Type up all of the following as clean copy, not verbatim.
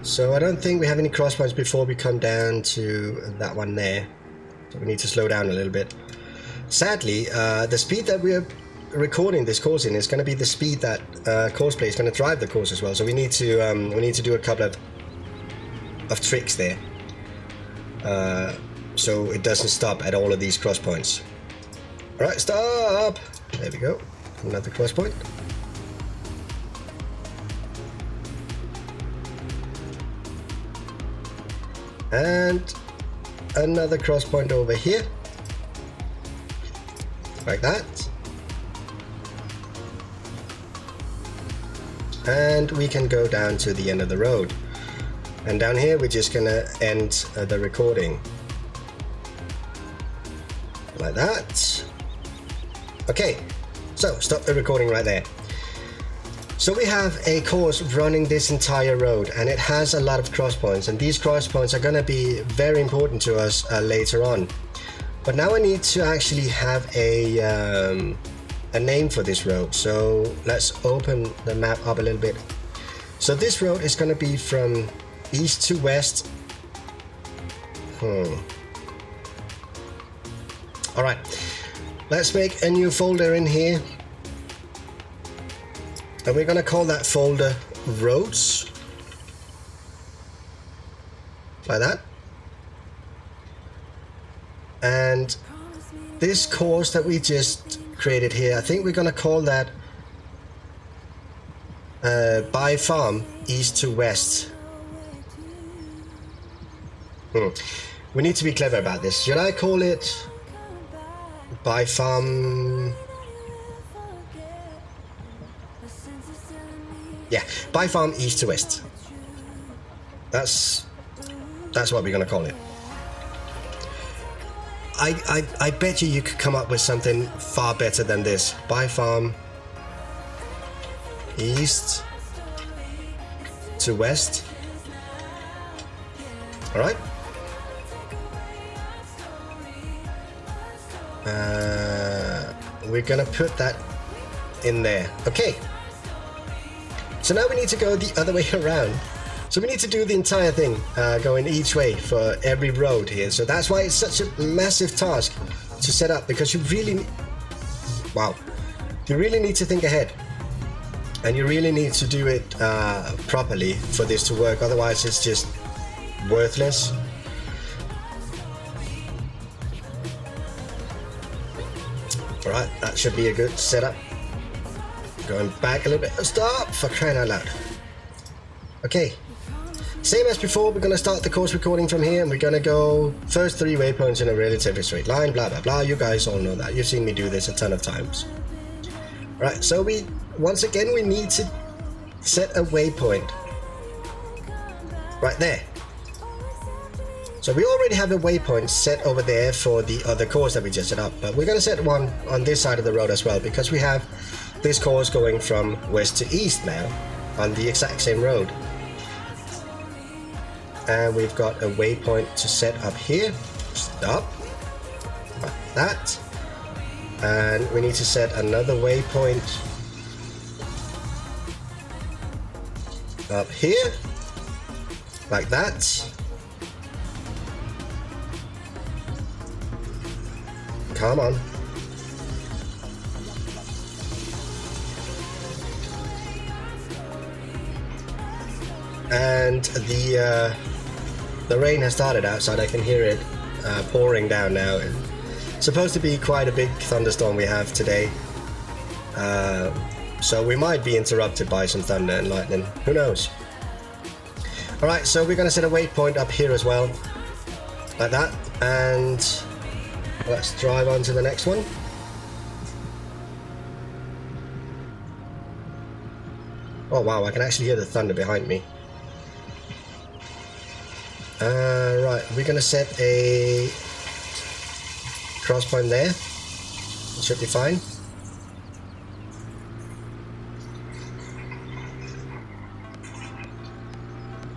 So I don't think we have any cross points before we come down to that one there. So we need to slow down a little bit. Sadly, the speed that we're recording this course in is going to be the speed that Courseplay is going to drive the course as well. So we need to do a couple of tricks there, so it doesn't stop at all of these cross points. All right, stop. There we go. Another cross point. And another cross point over here, like that. And we can go down to the end of the road. And down here, we're just gonna end the recording. Like that. Okay, so stop the recording right there. So we have a course running this entire road, and it has a lot of cross points, and these cross points are gonna be very important to us later on. But now I need to actually have a name for this road. So let's open the map up a little bit. So this road is gonna be from east to west. All right, let's make a new folder in here. And we're gonna call that folder roads, like that. And this course that we just created here, I think we're gonna call that by farm east to west. We need to be clever about this. Should I call it by farm? Yeah, by farm east to west. That's what we're gonna call it. I bet you could come up with something far better than this. By farm east to west. All right. We're gonna put that in there. Okay. So now we need to go the other way around. So we need to do the entire thing, going each way for every road here. So that's why it's such a massive task to set up, because you really, you really need to think ahead. And you really need to do it properly for this to work. Otherwise it's just worthless. All right, that should be a good setup. Going back a little bit. Stop, for crying out loud. Okay. Same as before, we're going to start the course recording from here, and we're going to go first 3 waypoints in a relatively straight line, blah, blah, blah. You guys all know that. You've seen me do this a ton of times. All right, so once again, we need to set a waypoint right there. So we already have a waypoint set over there for the other course that we just set up, but we're going to set one on this side of the road as well, because we have this course going from west to east now on the exact same road. And we've got a waypoint to set up here. Stop. Like that. And we need to set another waypoint up here. Like that. Come on. And the rain has started outside. I can hear it pouring down now. It's supposed to be quite a big thunderstorm we have today, so we might be interrupted by some thunder and lightning. Who knows? All right, so we're gonna set a waypoint up here as well, like that, and let's drive on to the next one. Oh wow, I can actually hear the thunder behind me. Right, we're gonna set a cross point there. It should be fine.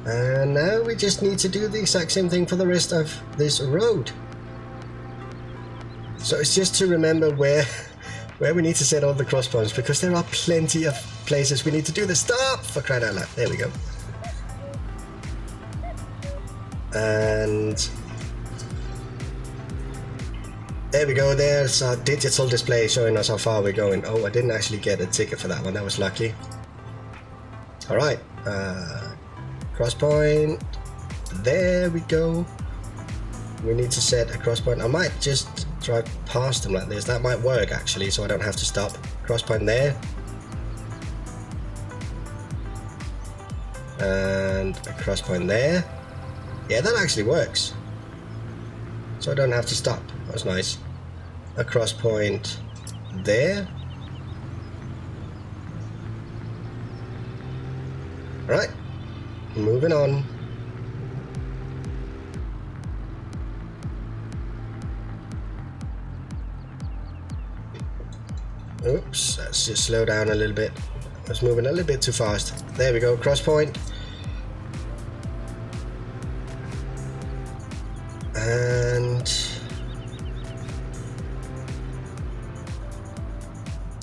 And now we just need to do the exact same thing for the rest of this road. So it's just to remember where we need to set all the cross points, because there are plenty of places we need to do this. Stop, for crying out loud. There we go. And there we go, there's our digital display showing us how far we're going. Oh, I didn't actually get a ticket for that one, that was lucky. Alright, cross point, there we go. We need to set a cross point. I might just drive past them like this, that might work actually, so I don't have to stop. Cross point there. And a cross point there. Yeah, that actually works. So I don't have to stop. That's nice. A cross point there. Alright. Moving on. Oops, let's just slow down a little bit. I was moving a little bit too fast. There we go, cross point. And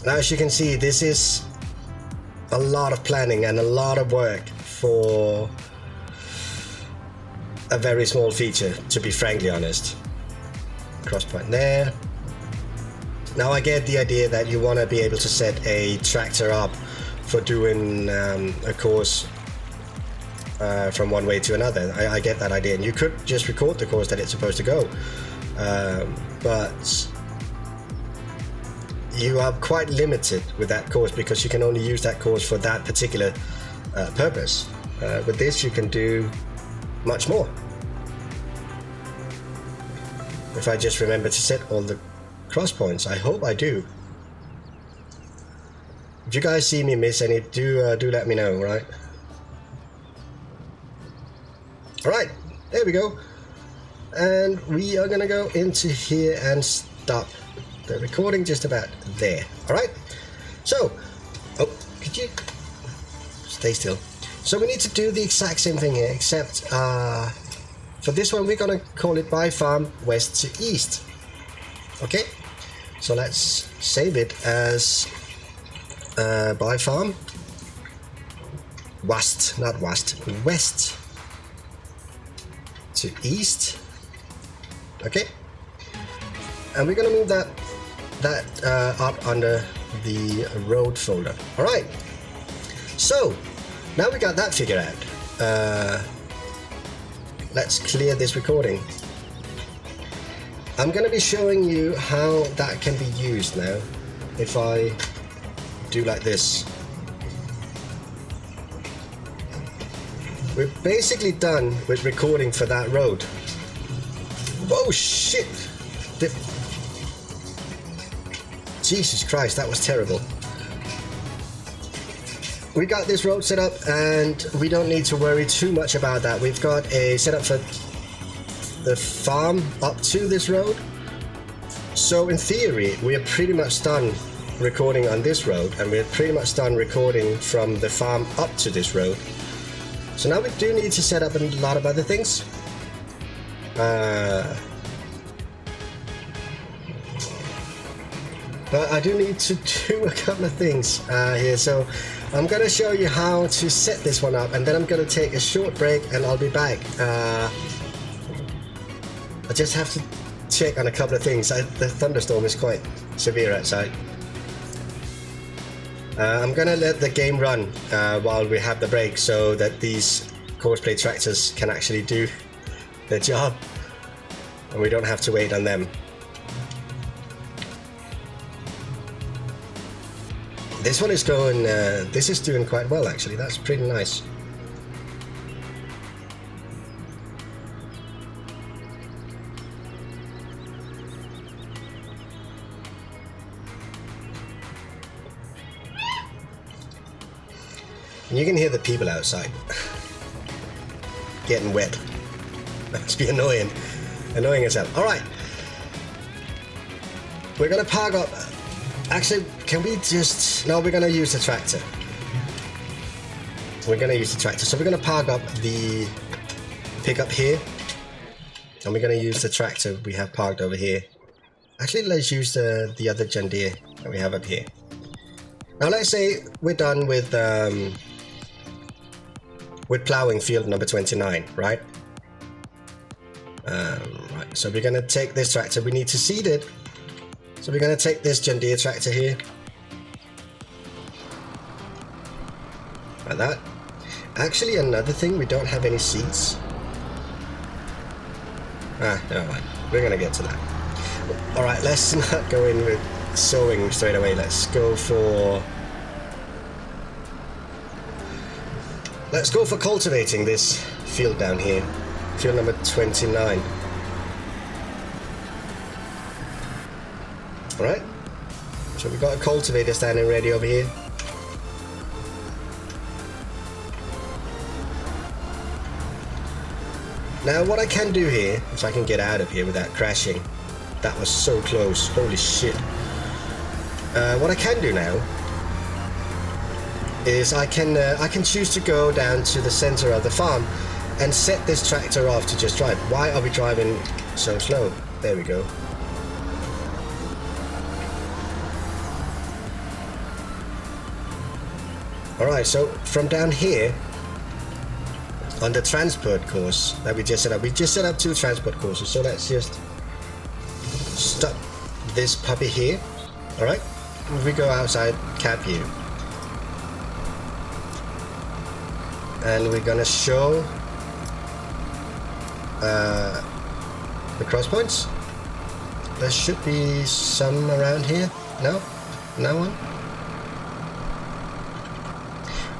now, as you can see, this is a lot of planning and a lot of work for a very small feature, to be frankly honest. Cross point there. Now I get the idea that you want to be able to set a tractor up for doing a course from one way to another. I get that idea, and you could just record the course that it's supposed to go, but you are quite limited with that course because you can only use that course for that particular purpose. With this you can do much more. If I just remember to set all the cross points, I hope I do. If you guys see me miss any, do let me know, right? Alright, there we go. And we are gonna go into here and stop the recording just about there. Alright, so, oh, could you stay still? So we need to do the exact same thing here, except for this one we're gonna call it by farm west to east. Okay, so let's save it as by farm west, not west, west to east. Okay, and we're gonna move that up under the road folder. All right, so now we got that figured out. Let's clear this recording. I'm gonna be showing you how that can be used now. If I do like this, we're basically done with recording for that road. Oh shit! Jesus Christ, that was terrible. We got this road set up and we don't need to worry too much about that. We've got a setup for the farm up to this road. So in theory, we are pretty much done recording on this road, and we're pretty much done recording from the farm up to this road. So now we do need to set up a lot of other things. But I do need to do a couple of things here, so I'm going to show you how to set this one up, and then I'm going to take a short break and I'll be back. I just have to check on a couple of things. The thunderstorm is quite severe outside. I'm going to let the game run while we have the break, so that these Courseplay tractors can actually do their job and we don't have to wait on them. This one is going, this is doing quite well actually, that's pretty nice. And you can hear the people outside getting wet. That must be annoying as hell. Alright, we're gonna park up. Actually, can we just... No, we're going to use the tractor. We're going to use the tractor. So we're going to park up the pickup here. And we're going to use the tractor we have parked over here. Actually, let's use the other John Deere that we have up here. Now, let's say we're done with plowing field number 29, right? Right, so we're gonna take this tractor. We need to seed it. So we're gonna take this John Deere tractor here. Like that. Actually, another thing, we don't have any seats. Never mind. We're gonna get to that. Alright, let's not go in with sowing straight away. Let's go for cultivating this field down here. Field number 29. Alright. So we've got a cultivator standing ready over here. Now what I can do here, if I can get out of here without crashing, that was so close, holy shit. What I can do now is I can choose to go down to the center of the farm and set this tractor off to just drive. Why are we driving so slow? There we go. Alright, so from down here, on the transport course that we just set up 2 transport courses, so let's just stop this puppy here. Alright, if we go outside cab view, and we're gonna show the cross points. There should be some around here. No? No one?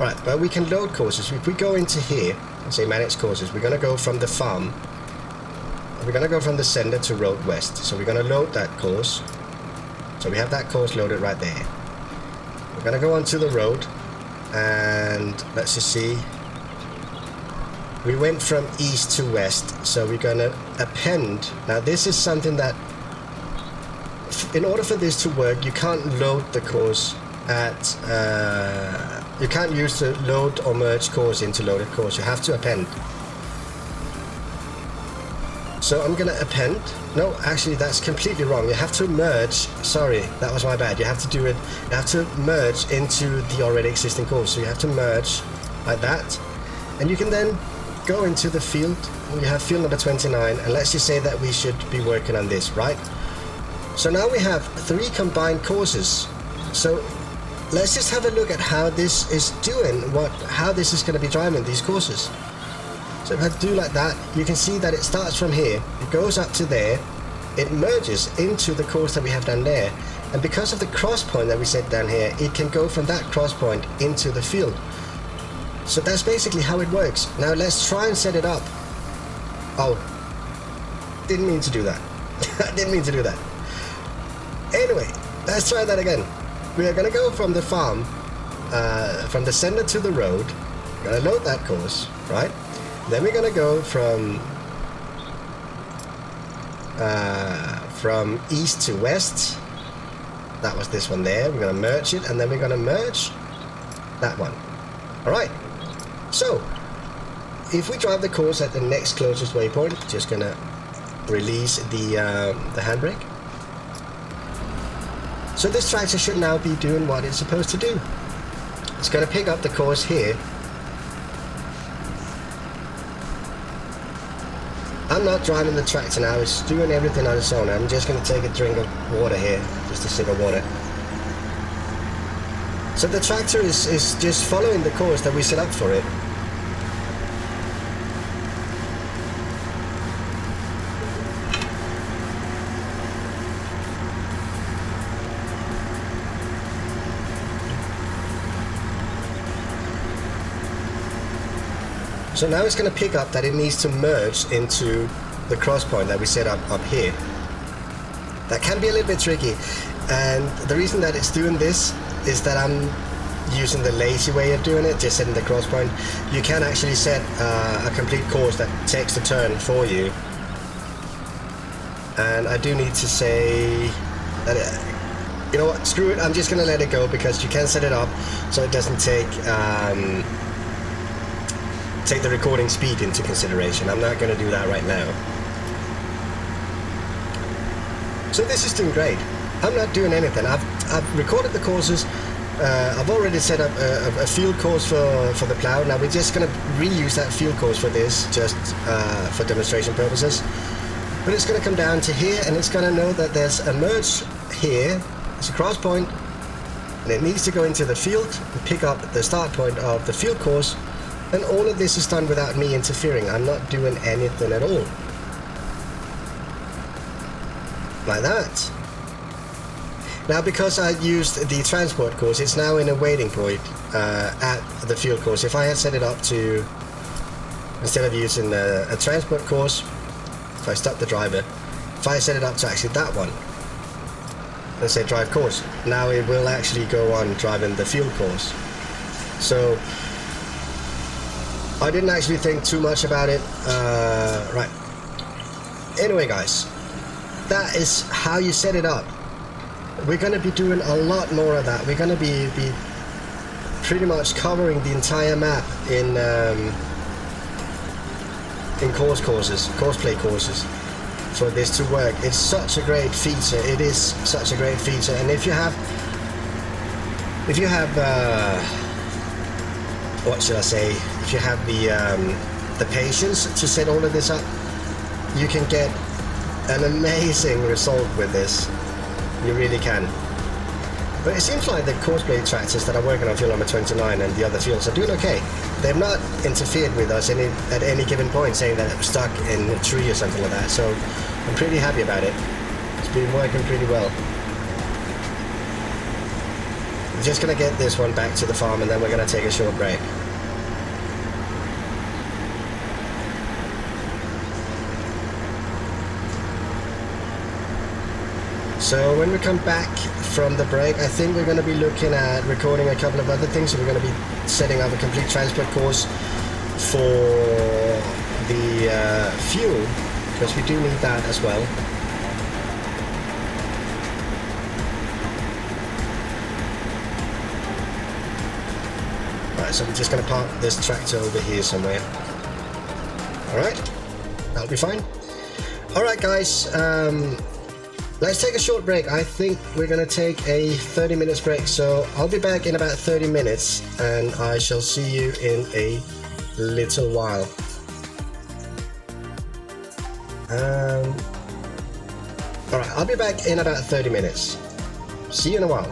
Alright, but we can load courses. If we go into here and say manage courses, we're going to go from the farm. We're going to go from the center to road west. So we're going to load that course. So we have that course loaded right there. We're going to go onto the road and let's just see. We went from east to west, so we're going to append. Now this is something that, in order for this to work, you can't load the course at, you can't use the load or merge course into loaded course. You have to append. So I'm going to append. No, actually that's completely wrong. You have to merge. Sorry, that was my bad. You have to do it. You have to merge into the already existing course. So you have to merge like that. And you can then go into the field. We have field number 29. And let's just say that we should be working on this, right? So now we have 3 combined courses. So let's just have a look at how this is doing, how this is going to be driving these courses. So if I do like that, you can see that it starts from here, it goes up to there, it merges into the course that we have down there, and because of the cross point that we set down here, it can go from that cross point into the field. So that's basically how it works. Now let's try and set it up. Oh, didn't mean to do that. I didn't mean to do that. Anyway, let's try that again. We are going to go from the farm, from the center to the road. We're going to load that course, right? Then we're going to go from east to west. That was this one there. We're going to merge it, and then we're going to merge that one. All right. So, if we drive the course at the next closest waypoint, just going to release the handbrake. So this tractor should now be doing what it's supposed to do. It's going to pick up the course here. I'm not driving the tractor now, it's doing everything on its own. I'm just going to take a drink of water here, just a sip of water. So the tractor is just following the course that we set up for it. So now it's going to pick up that it needs to merge into the cross point that we set up here. That can be a little bit tricky, and the reason that it's doing this is that I'm using the lazy way of doing it, just setting the cross point. You can actually set a complete course that takes the turn for you. And I do need to say that, you know what, screw it, I'm just going to let it go, because you can set it up so it doesn't take the recording speed into consideration. I'm not going to do that right now. So this is doing great. I'm not doing anything. I've recorded the courses. I've already set up a field course for the plow. Now we're just going to reuse that field course for this, just for demonstration purposes. But it's going to come down to here, and it's going to know that there's a merge here. It's a cross point, and it needs to go into the field and pick up the start point of the field course. And all of this is done without me interfering. I'm not doing anything at all. Like that. Now, because I used the transport course, it's now in a waiting point at the field course. If I had set it up to, instead of using a transport course, if I stop the driver, if I set it up to actually that one, let's say drive course, now it will actually go on driving the field course. So I didn't actually think too much about it. Right. Anyway, guys, that is how you set it up. We're going to be doing a lot more of that. We're going to be pretty much covering the entire map in courseplay courses for this to work. It's such a great feature. It is such a great feature. And if you have what should I say? If you have the patience to set all of this up, you can get an amazing result with this. You really can. But it seems like the courseplay tractors that are working on field number 29 and the other fields are doing okay. They've not interfered with us at any given point, saying that it was stuck in a tree or something like that. So I'm pretty happy about it. It's been working pretty well. We're just going to get this one back to the farm, and then we're going to take a short break. So when we come back from the break, I think we're going to be looking at recording a couple of other things. So we're going to be setting up a complete transport course for the fuel, because we do need that as well. Right, so we're just going to park this tractor over here somewhere. Alright, that'll be fine. Alright guys, let's take a short break. I think we're going to take a 30 minutes break, so I'll be back in about 30 minutes and I shall see you in a little while. Alright, I'll be back in about 30 minutes. See you in a while.